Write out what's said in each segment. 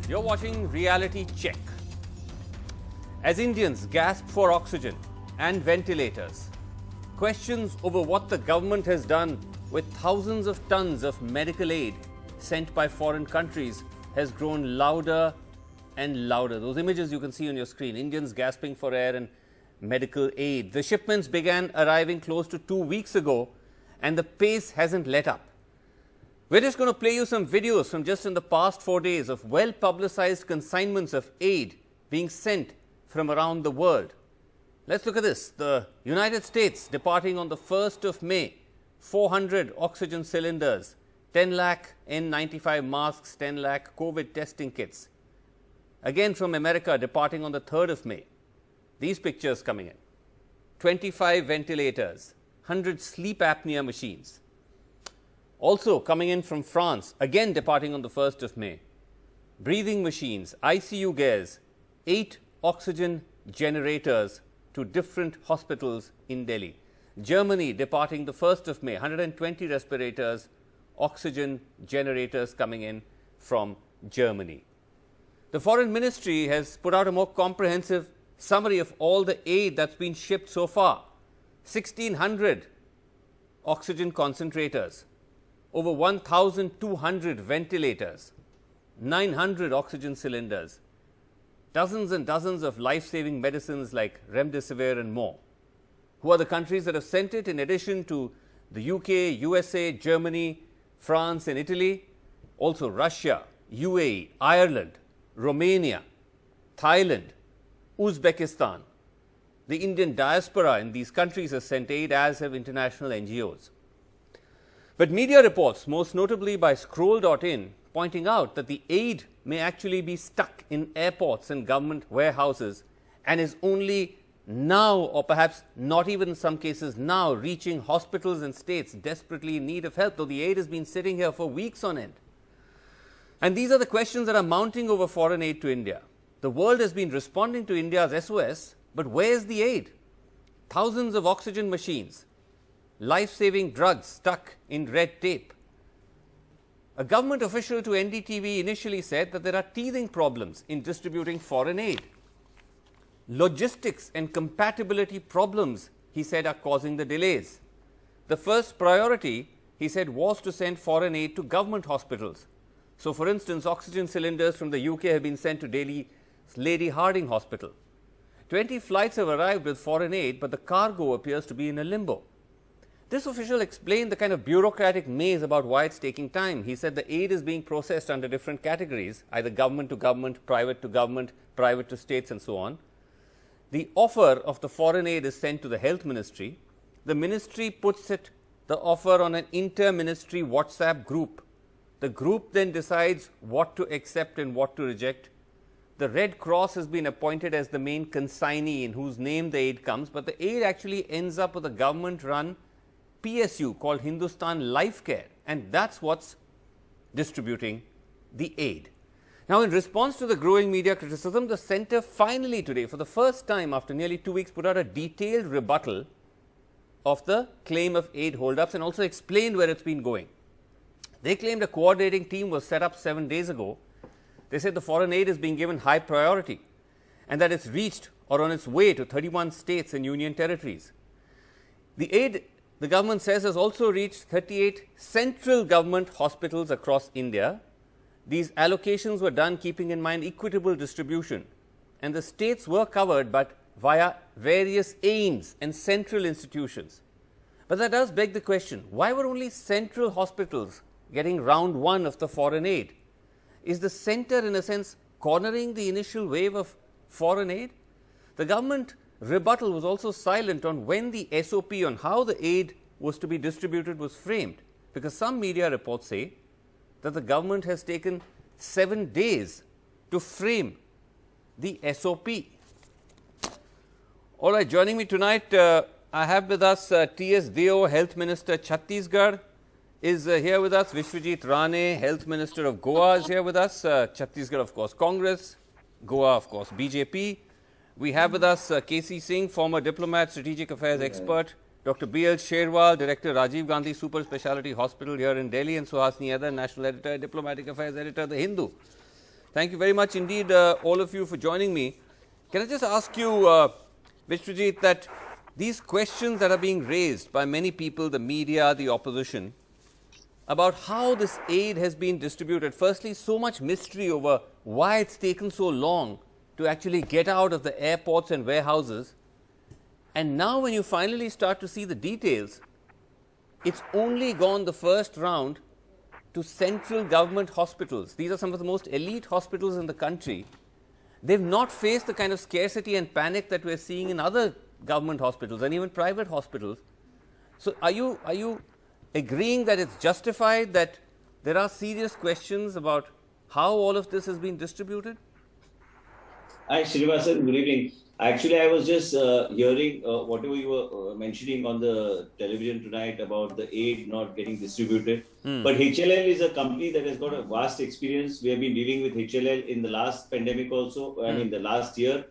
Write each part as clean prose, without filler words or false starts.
You're watching Reality Check. As Indians gasp for oxygen and ventilators, questions over what the government has done with thousands of tons of medical aid sent by foreign countries has grown louder and louder. Those images you can see on your screen, Indians gasping for air and medical aid. The shipments began arriving close to 2 weeks ago and the pace hasn't let up. We're just going to play you some videos from just in the past 4 days of well-publicized consignments of aid being sent from around the world. Let's look at this. The United States departing on the 1st of May, 400 oxygen cylinders, 10 lakh N95 masks, 10 lakh COVID testing kits. Again from America departing on the 3rd of May. These pictures coming in. 25 ventilators, 100 sleep apnea machines. Also coming in from France, again departing on the 1st of May. Breathing machines, ICU gears, 8 oxygen generators to different hospitals in Delhi. Germany departing the 1st of May, 120 respirators, oxygen generators coming in from Germany. The Foreign Ministry has put out a more comprehensive summary of all the aid that's been shipped so far. 1,600 oxygen concentrators, over 1,200 ventilators, 900 oxygen cylinders, dozens and dozens of life-saving medicines like remdesivir and more. Who are the countries that have sent it in addition to the UK, USA, Germany, France and Italy? Also Russia, UAE, Ireland, Romania, Thailand, Uzbekistan. The Indian diaspora in these countries has sent aid, as have international NGOs. But media reports, most notably by Scroll.in, pointing out that the aid may actually be stuck in airports and government warehouses and is only now, or perhaps not even in some cases now, reaching hospitals and states desperately in need of help, though the aid has been sitting here for weeks on end. And these are the questions that are mounting over foreign aid to India. The world has been responding to India's SOS, but where's the aid? Thousands of oxygen machines, life-saving drugs stuck in red tape. A government official to NDTV initially said that there are teething problems in distributing foreign aid. Logistics and compatibility problems, he said, are causing the delays. The first priority, he said, was to send foreign aid to government hospitals. So, for instance, oxygen cylinders from the UK have been sent to Delhi's Lady Hardinge Hospital. 20 flights have arrived with foreign aid, but the cargo appears to be in a limbo. This official explained the kind of bureaucratic maze about why it's taking time. He said the aid is being processed under different categories, either government to government, private to states and so on. The offer of the foreign aid is sent to the health ministry. The ministry puts the offer on an inter-ministry WhatsApp group. The group then decides what to accept and what to reject. The Red Cross has been appointed as the main consignee in whose name the aid comes, but the aid actually ends up with a government-run PSU called Hindustan Life Care, and that's what's distributing the aid. Now, in response to the growing media criticism, the centre finally today, for the first time after nearly 2 weeks, put out a detailed rebuttal of the claim of aid holdups and also explained where it's been going. They claimed a coordinating team was set up 7 days ago. They said the foreign aid is being given high priority and that it's reached or on its way to 31 states and union territories. The aid, the government says, has also reached 38 central government hospitals across India. These allocations were done keeping in mind equitable distribution, and the states were covered, but via various AIIMS and central institutions. But that does beg the question, why were only central hospitals getting round one of the foreign aid? Is the centre, in a sense, cornering the initial wave of foreign aid? The government rebuttal was also silent on when the SOP on how the aid was to be distributed was framed, because some media reports say that the government has taken 7 days to frame the SOP. All right, joining me tonight, I have with us T.S. Deo, Health Minister, Chhattisgarh, is here with us. Vishwajit Rane, Health Minister of Goa, is here with us. Chhattisgarh, of course, Congress. Goa, of course, BJP. We have with us K.C. Singh, former diplomat, strategic affairs expert. Dr. B.L. Sherwal, Director, Rajiv Gandhi Super Speciality Hospital here in Delhi, and Suhasini Adar, National Editor, Diplomatic Affairs Editor, The Hindu. Thank you very much indeed, all of you, for joining me. Can I just ask you, Vishwajit, that these questions that are being raised by many people, the media, the opposition, about how this aid has been distributed. Firstly, so much mystery over why it's taken so long to actually get out of the airports and warehouses. And now when you finally start to see the details, it's only gone the first round to central government hospitals. These are some of the most elite hospitals in the country. They've not faced the kind of scarcity and panic that we're seeing in other government hospitals and even private hospitals. So are you agreeing that it's justified, that there are serious questions about how all of this has been distributed? Hi, Srinivasan. Good evening. Actually, I was just hearing whatever you were mentioning on the television tonight about the aid not getting distributed. But HLL is a company that has got a vast experience. We have been dealing with HLL in the last pandemic also, I mean the last year.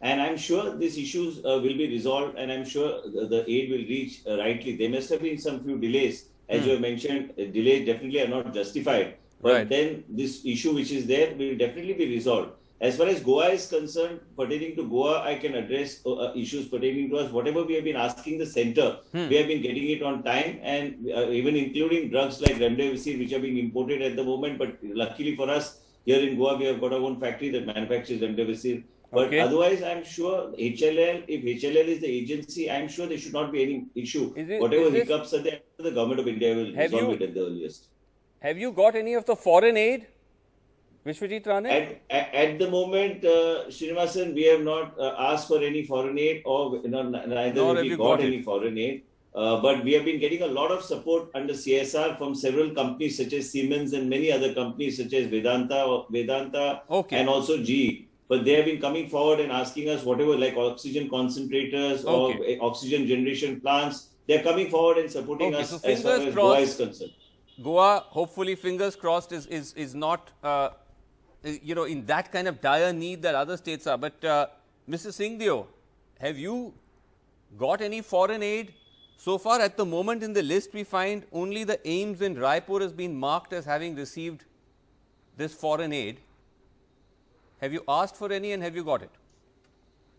And I'm sure these issues will be resolved, and I'm sure the aid will reach rightly. There must have been some few delays. As you have mentioned, delays definitely are not justified. But then this issue which is there will definitely be resolved. As far as Goa is concerned, pertaining to Goa, I can address issues pertaining to us. Whatever we have been asking the center, we have been getting it on time, and even including drugs like remdesivir, which are being imported at the moment. But luckily for us, here in Goa, we have got our own factory that manufactures remdesivir. But otherwise, I'm sure HLL, if HLL is the agency, I'm sure there should not be any issue. Whatever hiccups are there, the government of India will resolve it at the earliest. Have you got any of the foreign aid, Vishwajit Rane? At the moment, Srinivasan, we have not asked for any foreign aid, or neither have we got any foreign aid. But we have been getting a lot of support under CSR from several companies such as Siemens and many other companies such as Vedanta and also GE. But they have been coming forward and asking us whatever, like oxygen concentrators or oxygen generation plants. They are coming forward and supporting us so as far as Goa is concerned. Goa, hopefully, fingers crossed, is not in that kind of dire need that other states are. But Mr. Singhdeo, have you got any foreign aid? So far, at the moment in the list, we find only the AIIMS in Raipur has been marked as having received this foreign aid. Have you asked for any, and have you got it?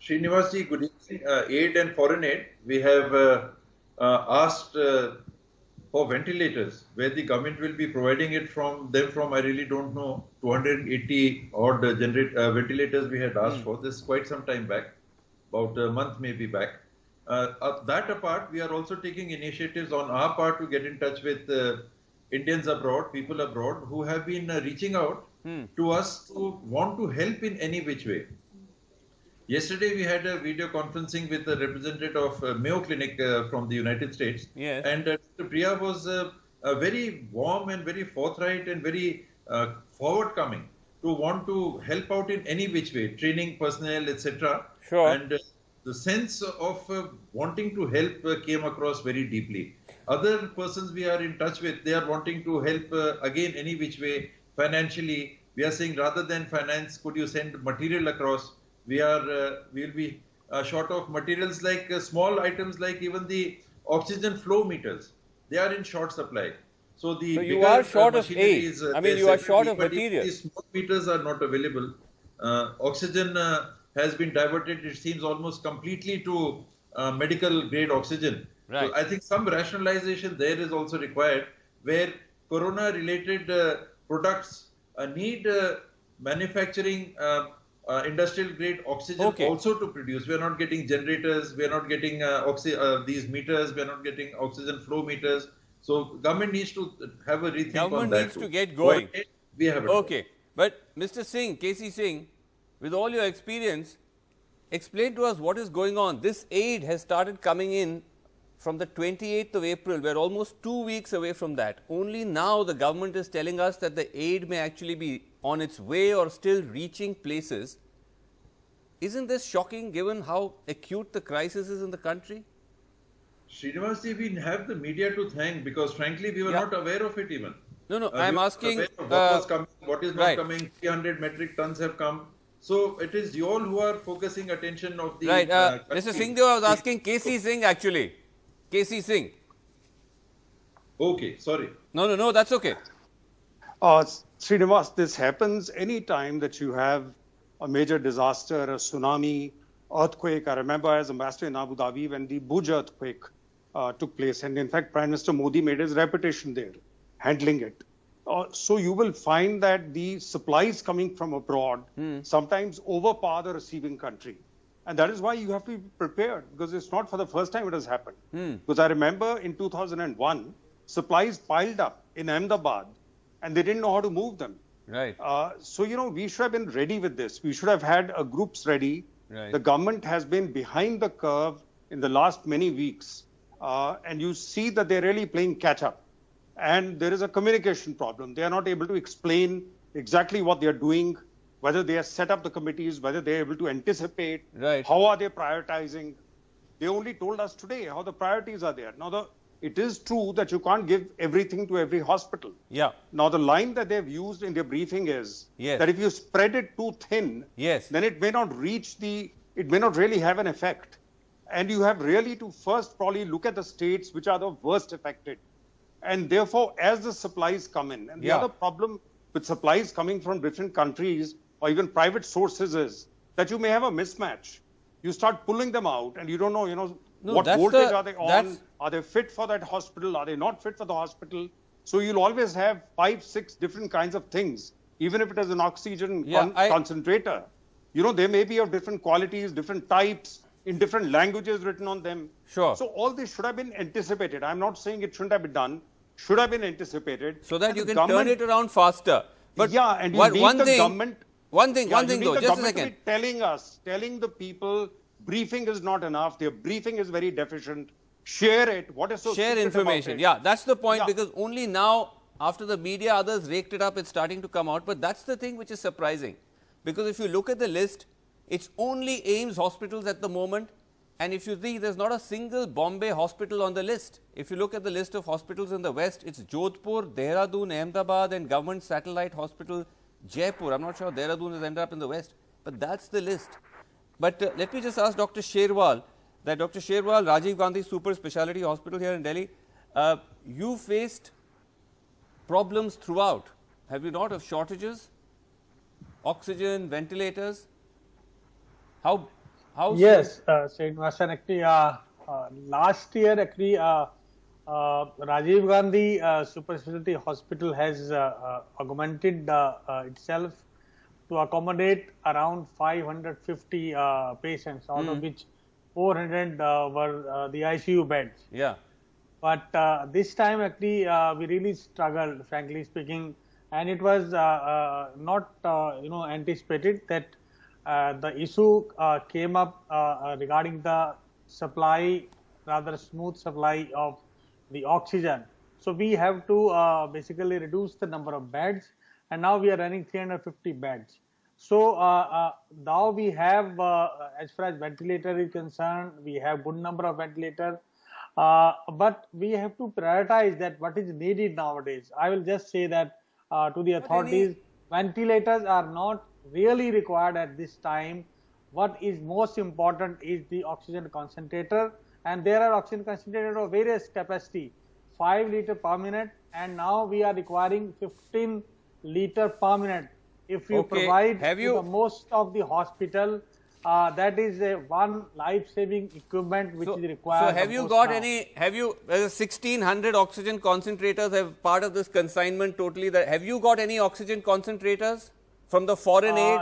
Srinivasji, good evening. Aid and foreign aid, we have asked for ventilators, where the government will be providing it from, I really don't know, 280 odd ventilators we had asked for. This quite some time back, about a month maybe back. That apart, we are also taking initiatives on our part to get in touch with Indians abroad, people abroad, who have been reaching out to us to want to help in any which way. Yesterday, we had a video conferencing with a representative of Mayo Clinic from the United States. Yes. And Mr. Priya was very warm and very forthright and very forward-coming to want to help out in any which way, training personnel, etc. Sure. And the sense of wanting to help came across very deeply. Other persons we are in touch with, they are wanting to help again any which way, financially. We are saying rather than finance, could you send material across? We'll be short of materials like small items like even the oxygen flow meters. They are in short supply. So you are short of aid. I mean, you are short of material. These small meters are not available. Oxygen has been diverted, it seems, almost completely to medical grade oxygen. Right. So I think some rationalization there is also required, where corona related products need manufacturing industrial grade oxygen also to produce. We are not getting generators, we are not getting these meters, we are not getting oxygen flow meters. So government needs to have a rethink on that. Government needs to get going. We have But Mr. Singh, KC Singh, with all your experience, explain to us what is going on. This aid has started coming in from the 28th of April. We are almost 2 weeks away from that. Only now the government is telling us that the aid may actually be on its way or still reaching places. Isn't this shocking given how acute the crisis is in the country? Srinivasji, we have the media to thank, because frankly we were not aware of it even. No, I am asking what was coming, what is not coming. 300 metric tons have come. So it is you all who are focusing attention of the Mr. Singhdeo, I was asking KC Singh actually. KC Singh. Okay, sorry. No, that's okay. Srinivas, this happens any time that you have a major disaster, a tsunami, earthquake. I remember as ambassador in Abu Dhabi when the Bhuj earthquake took place. And in fact, Prime Minister Modi made his reputation there, handling it. So you will find that the supplies coming from abroad sometimes overpower the receiving country. And that is why you have to be prepared, because it's not for the first time it has happened. Because I remember in 2001, supplies piled up in Ahmedabad and they didn't know how to move them. Right. So, we should have been ready with this. We should have had groups ready. Right. The government has been behind the curve in the last many weeks. And you see that they're really playing catch up. And there is a communication problem. They are not able to explain exactly what they are doing, whether they have set up the committees, whether they are able to anticipate, how are they prioritizing. They only told us today how the priorities are there. Now, it is true that you can't give everything to every hospital. Yeah. Now, the line that they've used in their briefing is that if you spread it too thin, then it may not it may not really have an effect. And you have really to first probably look at the states which are the worst affected. And therefore, as the supplies come in, and the other problem with supplies coming from different countries or even private sources is that you may have a mismatch. You start pulling them out and you don't know, what voltage are they on? Are they fit for that hospital? Are they not fit for the hospital? So you'll always have 5, 6 different kinds of things, even if it is an oxygen concentrator. They may be of different qualities, different types, in different languages written on them. Sure. So all this should have been anticipated. I'm not saying it shouldn't have been done. Should have been anticipated. So that you can turn it around faster. But and you need the government. One thing though, just a second. Telling the people, briefing is not enough. Their briefing is very deficient. Share it. What is so share information? Yeah, that's the point, because only now, after the media, others raked it up, it's starting to come out. But that's the thing which is surprising. Because if you look at the list, it's only AIIMS hospitals at the moment. And if you see, there's not a single Bombay hospital on the list. If you look at the list of hospitals in the West, it's Jodhpur, Dehradun, Ahmedabad and Government Satellite Hospital, Jaipur. I'm not sure Dehradun has ended up in the West, but that's the list. But let me just ask Dr. Sherwal, Rajiv Gandhi Super Speciality Hospital here in Delhi, you faced problems throughout, have you not, of shortages, oxygen, ventilators? How yes, Srinivas, actually, last year, actually, Rajiv Gandhi Super Speciality Hospital has augmented itself to accommodate around 550 patients, out of which 400 were the ICU beds. Yeah. But this time, actually, we really struggled, frankly speaking, and it was not, anticipated that the issue came up regarding the supply, rather smooth supply of the oxygen. So we have to basically reduce the number of beds, and now we are running 350 beds. So now we have, as far as ventilator is concerned, we have good number of ventilators, but we have to prioritize that what is needed nowadays. I will just say that to the authorities, ventilators are not really required at this time. What is most important is the oxygen concentrator, and there are oxygen concentrators of various capacity, 5 liters per minute, and now we are requiring 15 liters per minute. If you provide to the most of the hospital, that is one life-saving equipment which is required. So have you got any, 1600 oxygen concentrators as part of this consignment totally, have you got any oxygen concentrators from the foreign aid,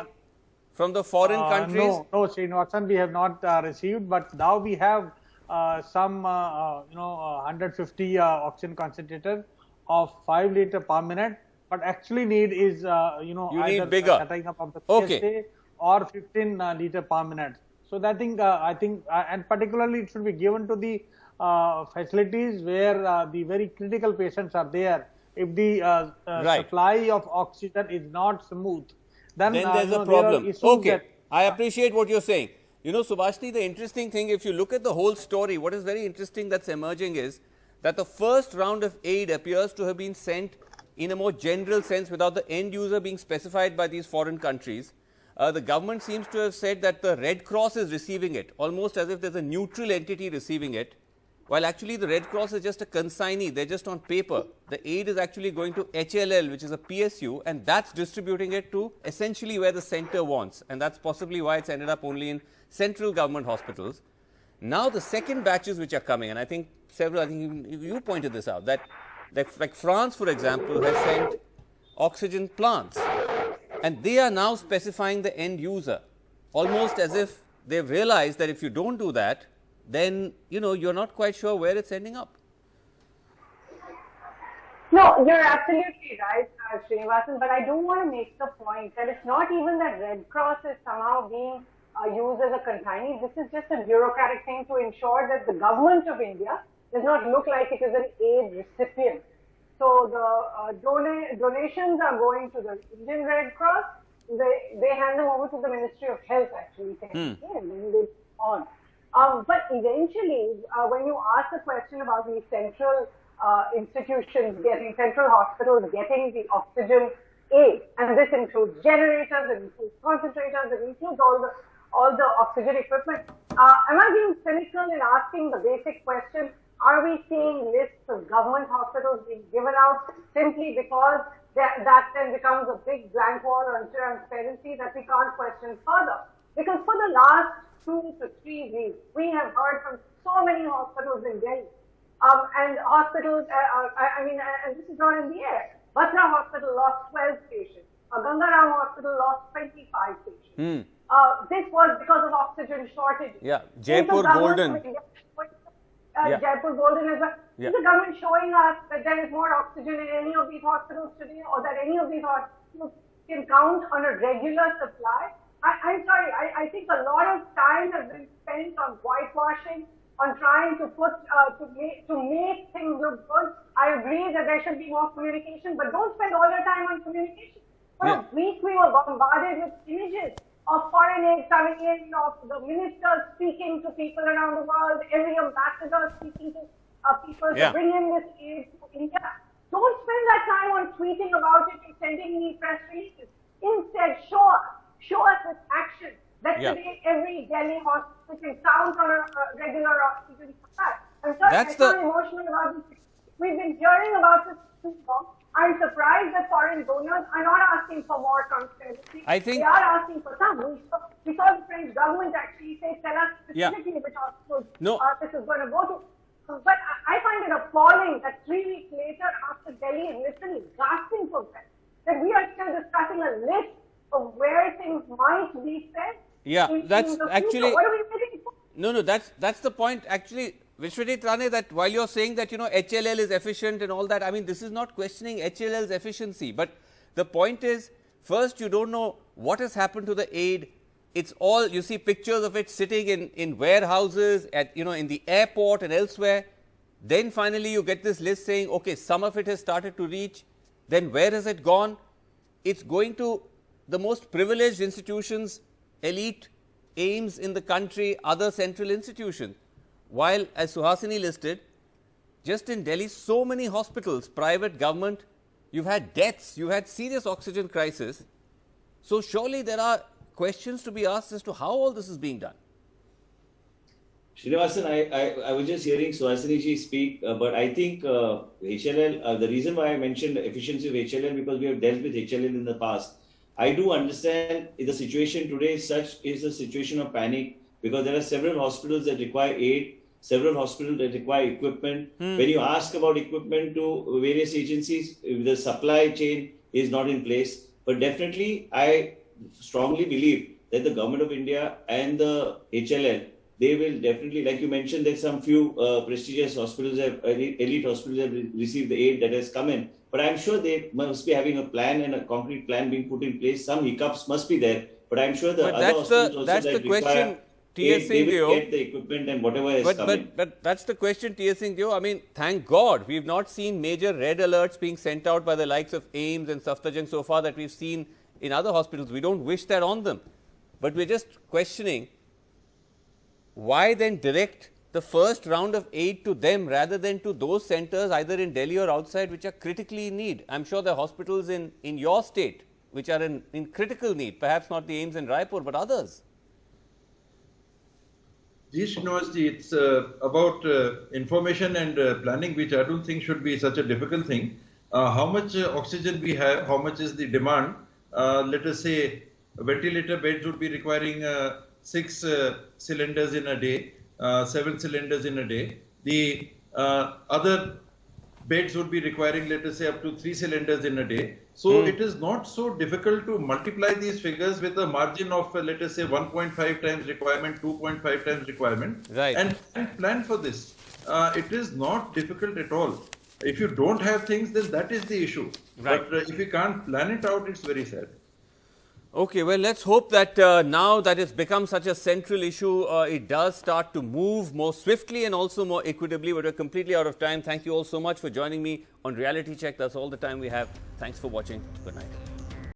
from the foreign countries? No, Srinivasan, we have not received, but now we have some 150 oxygen concentrators of 5 liters per minute, but actually need is either bigger. cutting up of the PSA or 15 liters per minute. So that I think, and particularly it should be given to the facilities where the very critical patients are there. If the supply of oxygen is not smooth, then there's a problem. I appreciate what you're saying. Subhashini, the interesting thing, if you look at the whole story, what is very interesting that's emerging is that the first round of aid appears to have been sent in a more general sense without the end user being specified by these foreign countries. The government seems to have said that the Red Cross is receiving it, almost as if there's a neutral entity receiving it. while actually the Red Cross is just a consignee, they're just on paper. The aid is actually going to HLL, which is a PSU, and that's distributing it to essentially where the center wants, and that's possibly why it's ended up only in central government hospitals. Now the second batches which are coming, and I think you pointed this out, that like France, for example, has sent oxygen plants, and they are now specifying the end user, almost as if they've realized that if you don't do that, then, you know, you're not quite sure where it's ending up. No, you're absolutely right, Srinivasan, but I do want to make the point that it's not even that Red Cross is somehow being used as a consignee. This is just a bureaucratic thing to ensure that the government of India does not look like it is an aid recipient. So the donations are going to the Indian Red Cross. They hand them over to the Ministry of Health, actually, and then they on. But eventually, when you ask the question about these central institutions central hospitals getting the oxygen aid, and this includes generators, it includes concentrators, it includes all the oxygen equipment. Am I being cynical in asking the basic question? Are we seeing lists of government hospitals being given out simply because that then becomes a big blank wall on transparency that we can't question further? Because for the last 2 to 3 weeks, we have heard from so many hospitals in Delhi. And hospitals, and this is not in the air. Batra Hospital lost 12 patients. Gangaram Hospital lost 25 patients. This was because of oxygen shortages. Yeah, Jaipur Golden. Jaipur Golden as well. Yeah. Is the government showing us that there is more oxygen in any of these hospitals today, or that any of these hospitals can count on a regular supply? I'm sorry, I think a lot of time has been spent on whitewashing, on trying to make things look good. I agree that there should be more communication, but don't spend all your time on communication. For a week we were bombarded with images of foreign aid coming in, of the ministers speaking to people around the world, every ambassador speaking to people to bring in this aid to India. Don't spend that time on tweeting about it and sending me press releases. Instead, show us with action that today every Delhi hospital can count on a regular oxygen supply. I'm sorry, I'm so emotional about this. We've been hearing about this too long. I'm surprised that foreign donors are not asking for more transparency. I think they are asking for some. We saw the French government actually say, tell us specifically which hospitals this is going to go to. But I find it appalling that 3 weeks later, after Delhi is literally gasping for help, that we are still discussing a list of where things might be said. Yeah, that's actually. What are we waiting for? No, that's the point. Actually, Vishwajit Rane, that while you're saying that, you know, HLL is efficient and all that, I mean, this is not questioning HLL's efficiency. But the point is, first, you don't know what has happened to the aid. It's all, you see pictures of it sitting in warehouses, in the airport and elsewhere. Then finally, you get this list saying, okay, some of it has started to reach. Then where has it gone? It's going to the most privileged institutions, elite aims in the country, other central institutions. While, as Suhasini listed, just in Delhi, so many hospitals, private, government, you've had deaths, you've had serious oxygen crisis. So surely there are questions to be asked as to how all this is being done. Srinivasan, I was just hearing Suhasini ji speak, but I think HLL, the reason why I mentioned the efficiency of HLL, because we have dealt with HLL in the past. I do understand the situation today is a situation of panic, because there are several hospitals that require aid, several hospitals that require equipment. When you ask about equipment to various agencies, the supply chain is not in place. But definitely, I strongly believe that the government of India and the HLL, they will definitely, like you mentioned, that some few prestigious hospitals, elite hospitals have received the aid that has come in. But I'm sure they must be having a plan and a concrete plan being put in place. Some hiccups must be there. But I'm sure the other hospitals also that require aid, they will get the equipment and whatever has come in. But that's the question, T.S. Singh Deo. I mean, thank God we've not seen major red alerts being sent out by the likes of AIIMS and Safdarjung so far that we've seen in other hospitals. We don't wish that on them. But we're just questioning, why then direct the first round of aid to them rather than to those centers either in Delhi or outside which are critically in need? I'm sure there are hospitals in your state which are in critical need, perhaps not the AIIMS in Raipur, but others. University, it's about information and planning, which I don't think should be such a difficult thing. How much oxygen we have, how much is the demand? Let us say ventilator beds would be requiring 6 cylinders in a day, 7 cylinders in a day. The other beds would be requiring, let us say, up to 3 cylinders in a day. So it is not so difficult to multiply these figures with a margin of, let us say, 1.5 times requirement, 2.5 times requirement, and plan for this. It is not difficult at all. If you don't have things, then that is the issue. But if you can't plan it out, it's very sad. Okay, well, let's hope that now that it's become such a central issue, it does start to move more swiftly and also more equitably. But we're completely out of time. Thank you all so much for joining me on Reality Check. That's all the time we have. Thanks for watching. Good night.